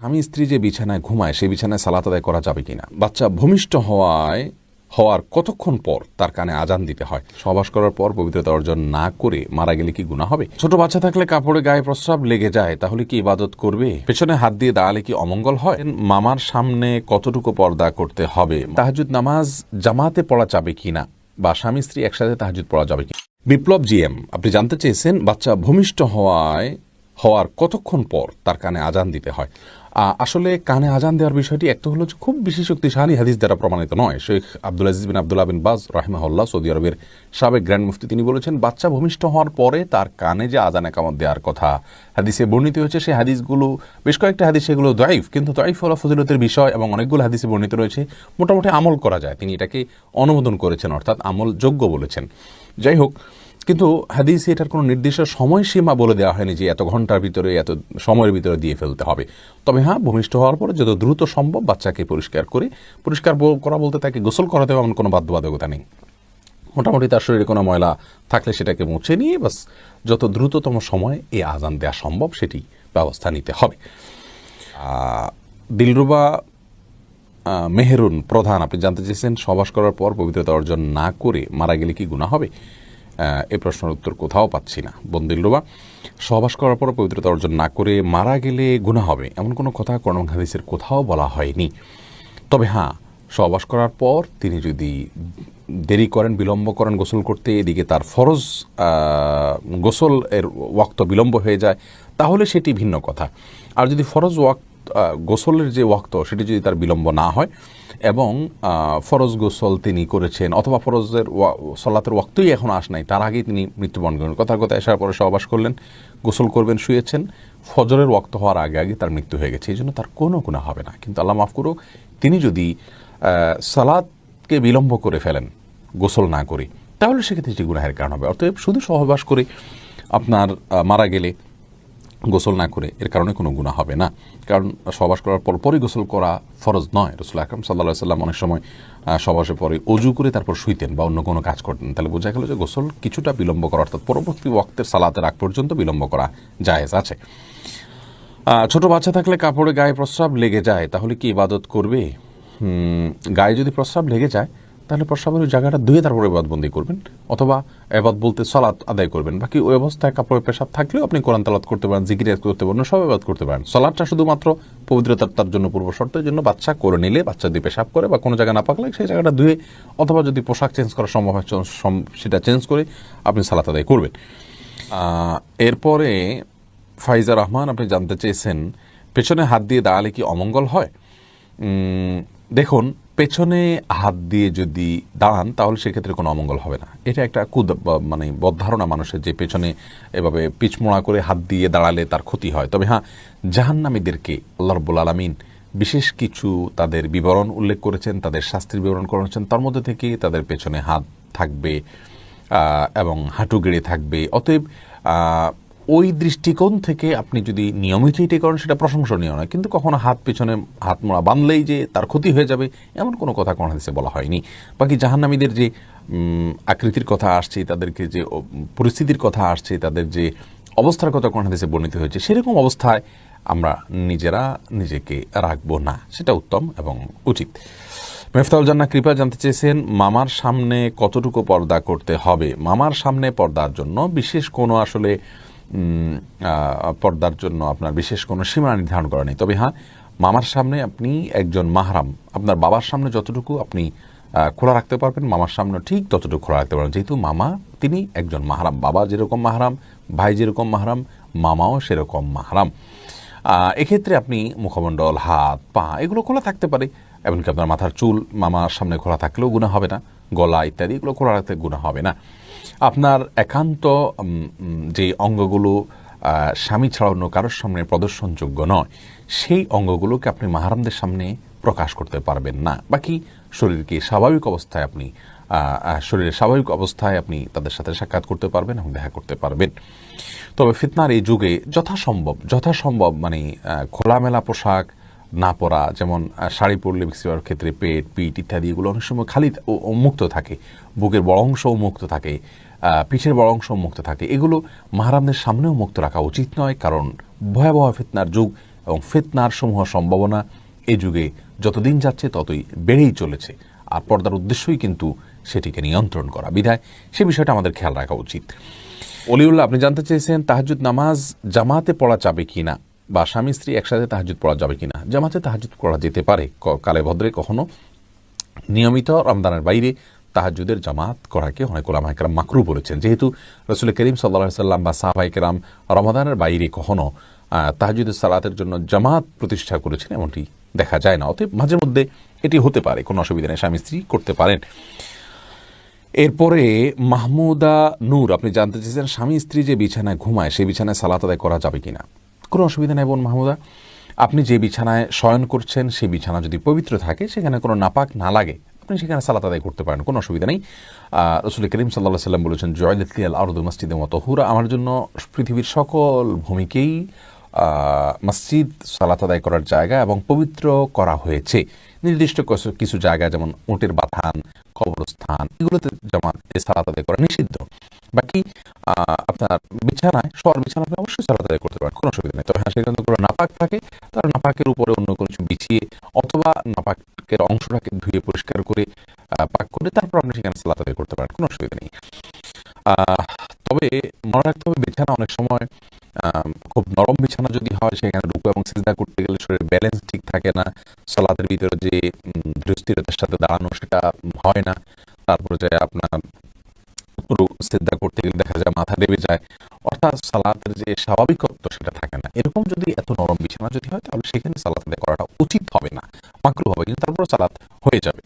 স্বামী স্ত্রী যে বিছানায় ঘুমায় সেই বিছানায় সালাত আদায় করা যাবে কিনা, বাচ্চা ভূমিষ্ঠ হওয়ার কতক্ষণ পর তার কানে আজান দিতে হয়, সহবাস করার পর পবিত্রতা অর্জন না করে মারা গেলে কি গুনাহ হবে, ছোট বাচ্চা থাকলে কাপড়ে গায়ে প্রস্রাব লেগে যায় তাহলে কি ইবাদত করবে, পেছনে হাত দিয়ে দাঁড়ালে কি অমঙ্গল হয়, মামার সামনে কতটুকু পর্দা করতে হবে, তাহাজ্জুদ নামাজ জামাতে পড়া যাবে কিনা বা স্বামী স্ত্রী একসাথে তাহাজ্জুদ পড়া যাবে কিনা। বিপ্লব জিএম আপনি জানতে চেয়েছেন বাচ্চা ভূমিষ্ঠ হওয়ার কতক্ষণ পর তার কানে আজান দিতে হয়। আসলে কানে আজান দেওয়ার বিষয়টি একটা হলো যে খুব বেশি শক্তিশালী হাদিস দ্বারা প্রমাণিত নয়। শেখ আব্দুল আজিজ বিন আব্দুল্লাহ বিন বাজ রাহিমাহুল্লাহ, সৌদি আরবের সাবেক গ্র্যান্ড মুফতি, তিনি বলেছেন বাচ্চা ভূমিষ্ঠ হওয়ার পরে তার কানে যে আজান একামত দেওয়ার কথা হাদিসে বর্ণিত হয়েছে, সেই হাদিসগুলো বেশ কয়েকটা হাদিস সেগুলো দাইফ, কিন্তু দাইফ হলো ফজিলতের বিষয় এবং অনেকগুলো হাদিসে বর্ণিত রয়েছে, মোটামুটি আমল করা যায়। তিনি এটাকে অনুমোদন করেছেন, অর্থাৎ আমল যোগ্য বলেছেন। যাই হোক, কিন্তু হাদিসে এটার কোনো নির্দিষ্ট সময়সীমা বলে দেওয়া হয়নি যে এত ঘন্টার ভিতরে এত সময়ের ভিতরে দিয়ে ফেলতে হবে। তবে হ্যাঁ, ভূমিষ্ঠ হওয়ার পরে যত দ্রুত সম্ভব বাচ্চাকে পরিষ্কার করা বলতে তাকে গোসল করাতে হবে এমন কোনো বাধ্যবাধকতা নেই। মোটামুটি তার শরীরে কোনো ময়লা থাকলে সেটাকে মুছে নিয়ে বাস যত দ্রুততম সময় এই আজান দেওয়া সম্ভব সেটি ব্যবস্থা নিতে হবে। দিলরুবা মেহেরুন প্রধান আপনি জানতে চেয়েছেন সহবাস করার পর পবিত্রতা অর্জন না করে মারা গেলে কি গুনাহ হবে। এই প্রশ্নের উত্তর কোথাও পাচ্ছি না। বন্দিলরুবা, সহবাস করার পর পবিত্রতা অর্জন না করে মারা গেলে গুনাহ হবে এমন কোনো কথা কোরআন হাদিসের কোথাও বলা হয়নি। তবে হ্যাঁ, সহবাস করার পর তিনি যদি দেরি করেন, বিলম্ব করেন গোসল করতে, এদিকে তার ফরজ গোসল এর ওয়াক্ত বিলম্ব হয়ে যায়, তাহলে সেটি ভিন্ন কথা। আর যদি ফরজ গোসলের যে ওয়াক্ত সেটি যদি তার বিলম্ব না হয় এবং ফরজ গোসল তিনি করেছেন অথবা ফরজের সালাতের ওয়াক্তই এখন নাই, তার আগেই তিনি মৃত্যুবরণ করেন, কথার কথা আসার পরে সহবাস করলেন, গোসল করবেন, শুয়েছেন, ফজরের ওয়াক্ত হওয়ার আগে তার মৃত্যু হয়ে গেছে, এই জন্য তার কোনো গুনাহ হবে না। কিন্তু আল্লাহ মাফ করুক, তিনি যদি সালাতকে বিলম্ব করে ফেলেন গোসল না করে, তাহলে সেক্ষেত্রে এটি গুনাহের কারণ হবে। অতএব শুধু সহবাস করে আপনার মারা গেলে গোসল না করে এর কারণে কোনো গুনাহ হবে না, কারণ সহবাস করার পরপরই গোসল করা ফরজ নয়। রাসূল আকরাম সাল্লাল্লাহু আলাইহি সাল্লাম অনেক সময় সহবাসের পরে অজু করে তারপর শুইতেন বা অন্য কোনো কাজ করতেন, তাহলে বোঝা গেল যে গোসল কিছুটা বিলম্ব করা, অর্থাৎ পরবর্তী ওয়াক্তের সালাতের আগ পর্যন্ত বিলম্ব করা জায়েজ আছে। ছোট বাচ্চা থাকলে কাপড়ে গায়ে প্রস্রাব লেগে যায় তাহলে কি ইবাদত করবে। গায়ে যদি প্রস্রাব লেগে যায় তাহলে প্রস্রাবের জায়গাটা ধুয়ে তারপরে এবাদতবন্দি করবেন, অথবা এবাদত বলতে সালাত আদায় করবেন। বাকি ওই অবস্থায় কাপড়ে পেশাব থাকলেও আপনি কোরআন তেলাওয়াত করতে পারেন, জিকির করতে পারেন, সব এবাদত করতে পারেন। সালাতটা শুধুমাত্র পবিত্রতার তার জন্য পূর্ব শর্তের জন্য বাচ্চা করে নিলে, বাচ্চা দিয়ে পেশাব করে বা কোনো জায়গা না পাকলে সেই জায়গাটা ধুয়ে, অথবা যদি পোশাক চেঞ্জ করা সম্ভব হয় সেটা চেঞ্জ করে আপনি সালাত আদায় করবেন। এরপরে ফাইজা রহমান আপনি জানতে চেয়েছেন পেছনে হাত দিয়ে দাঁড়ালে কি অমঙ্গল হয়। দেখুন, পেছনে হাত দিয়ে যদি দাঁড়ান তাহলে সেক্ষেত্রে কোনো অমঙ্গল হবে না। এটা একটা বদধারণা মানুষের, যে পেছনে এভাবে পিছমোড়া করে হাত দিয়ে দাঁড়ালে তার ক্ষতি হয়। তবে হ্যাঁ, জাহান্নামীদেরকে আল্লাহ রাব্বুল আলামিন বিশেষ কিছু তাদের বিবরণ উল্লেখ করেছেন, তাদের শাস্তির বিবরণ করেছেন, তার মধ্যে থেকে তাদের পেছনে হাত থাকবে এবং হাঁটু গেড়ে থাকবে। অতএব ওই দৃষ্টিকোণ থেকে আপনি যদি নিয়মিত এটি করেন সেটা প্রশংসনীয় নয়, কিন্তু কখনো পেছনে হাত মোড়া বাঁধলেই যে তার ক্ষতি হয়ে যাবে এমন কোনো কথা কোন হাদিসে বলা হয়নি। বাকি জাহান্নামীদের যে আকৃতির কথা আসছে, তাদেরকে যে পরিস্থিতির কথা আসছে, তাদের যে অবস্থার কথা কোন হাদিসে বর্ণিত হয়েছে, সেরকম অবস্থায় আমরা নিজেরা নিজেকে রাখবো না, সেটা উত্তম এবং উচিত। মেফতাহুল জান্নাহ কৃপা জানতে চেয়েছেন মামার সামনে কতটুকু পর্দা করতে হবে। মামার সামনে পর্দার জন্য বিশেষ কোনো পর্দার জন্য আপনার বিশেষ কোনো সীমানা নির্ধারণ করা নেই। তবে হ্যাঁ, মামার সামনে আপনি একজন মাহরাম, আপনার বাবার সামনে যতটুকু আপনি খোলা রাখতে পারবেন, মামার সামনে ঠিক ততটুকু খোলা রাখতে পারবেন, যেহেতু মামা তিনি একজন মাহরাম। বাবা যেরকম মাহরাম, ভাই যেরকম মাহরাম, মামাও সেরকম মাহরাম। এক্ষেত্রে আপনি মুখমণ্ডল, হাত, পা এগুলো খোলা থাকতে পারে, এমনকি আপনার মাথার চুল মামার সামনে খোলা থাকলেও গুনাহ হবে না, গলা ইত্যাদি এগুলো খোলা রাখতে গুনাহ হবে না। আপনার একান্ত যে অঙ্গগুলো স্বামী ছাড়া অন্য কারোর সামনে প্রদর্শনযোগ্য নয়, সেই অঙ্গগুলোকে আপনি মাহরামদের সামনে প্রকাশ করতে পারবেন না। বাকি শরীরের স্বাভাবিক অবস্থায় আপনি তাদের সাথে সাক্ষাৎ করতে পারবেন এবং দেখা করতে পারবেন। তবে ফিতনার এই যুগে যথাসম্ভব খোলামেলা পোশাক না পরা, যেমন শাড়ি পরলে বেশিরভাগ ক্ষেত্রে পেট, পিঠ ইত্যাদি এগুলো অনেক সময় খালি মুক্ত থাকে, বুকের বড় অংশও মুক্ত থাকে, পিঠের বড় অংশও মুক্ত থাকে, এগুলো মাহরামদের সামনেও মুক্ত রাখা উচিত নয়, কারণ ভয়াবহ ফিতনার যুগ, এবং ফিতনার সমূহ সম্ভাবনা এই যুগে যতদিন যাচ্ছে ততই বেড়েই চলেছে। আর পর্দার উদ্দেশ্যই কিন্তু সেটিকে নিয়ন্ত্রণ করা, বিধায় সে বিষয়টা আমাদের খেয়াল রাখা উচিত। অলিউল্লাহ, আপনি জানতে চেয়েছেন তাহাজ্জুদ নামাজ জামাতে পড়া যাবে কিনা, বা স্বামী স্ত্রী একসাথে তাহাজ্জুদ পড়া যাবে কিনা। জামাতে তাহাজ্জুদ পড়া যেতে পারে কালে ভদ্রে, কখনো নিয়মিত রমজানের বাইরে তাহাজ্জুদের জামাত করাকে অনেক ওলামায়ে কেরাম মাকরু বলেছেন, যেহেতু রাসূল করিম সাল্লাল্লাহু আলাইহি সাল্লাম বা সাহাবায়ে কেরাম রমাদানের বাইরে কখনো তাহাজ্জুদের সালাতের জন্য জামাত প্রতিষ্ঠা করেছেন এমনটি দেখা যায় না। অতএব মাঝে মধ্যে এটি হতে পারে, কোনো অসুবিধা নেই, স্বামী স্ত্রী করতে পারেন। এরপরে মাহমুদা নূর, আপনি জানতে চেয়েছেন স্বামী স্ত্রী যে বিছানায় ঘুমায় সেই বিছানায় সালাত আদায় করা যাবে কিনা। কোনো অসুবিধা নেই বোন মাহমুদা, আপনি যে বিছানায় শয়ন করছেন সেই বিছানা যদি পবিত্র থাকে, সেখানে কোনো নাপাক না লাগে, আপনি সেখানে সালাত আদায় করতে পারেন, কোনো অসুবিধা নেই। রাসূল করিম সাল্লাল্লাহু আলাইহি ওয়াসাল্লাম বলেছেন, জুইলাত লিয়াল আরদু মাসজিদান ওয়া তাহুরা, আমার জন্য পৃথিবীর সকল ভূমিকেই মসজিদ সালাত আদায় করার জায়গা এবং পবিত্র করা হয়েছে। নির্দিষ্ট কিছু জায়গা যেমন উটের বাথান, কবরস্থান, এগুলোতে সালাত আদায় করা নিষিদ্ধ। বাকি আপনার বিছানায়, শোয়ার বিছানা আপনি অবশ্যই সালাত আদায় করতে পারেন, কোনো অসুবিধা নেই। তবে হ্যাঁ, সেখানে কোনো নাপাক থাকে, তার নাপাকের উপরে অন্য কোনো কিছু বিছিয়ে অথবা নাপাকের অংশটাকে ধুয়ে পরিষ্কার করে পাক করে তারপর আপনি সেখানে সালাত আদায় করতে পারেন, কোনো অসুবিধা নেই। তবে মনে রাখতে হবে, বিছানা অনেক সময় খুব নরম বিছানা যদি হয়, সেখানে রুকু এবং সিজদা করতে গেলে শরীরের ব্যালেন্স ঠিক থাকে না, সালাতের ভিতরে যে ধীরস্থিরতার সাথে দাঁড়ানো সেটা হয় না, তারপরে যে আপনার সিজদা করতে গেলে দেখা যায় মাথা ডেবে যায়, অর্থাৎ সালাতের যে স্বাভাবিকত্ব সেটা থাকে না। এরকম যদি এত নরম বিছানা যদি হয়, তাহলে সেখানে সালাত আদায় করাটা উচিত হবে না, মাকরুহ হবে, কিন্তু তারপরে সালাত হয়ে যাবে।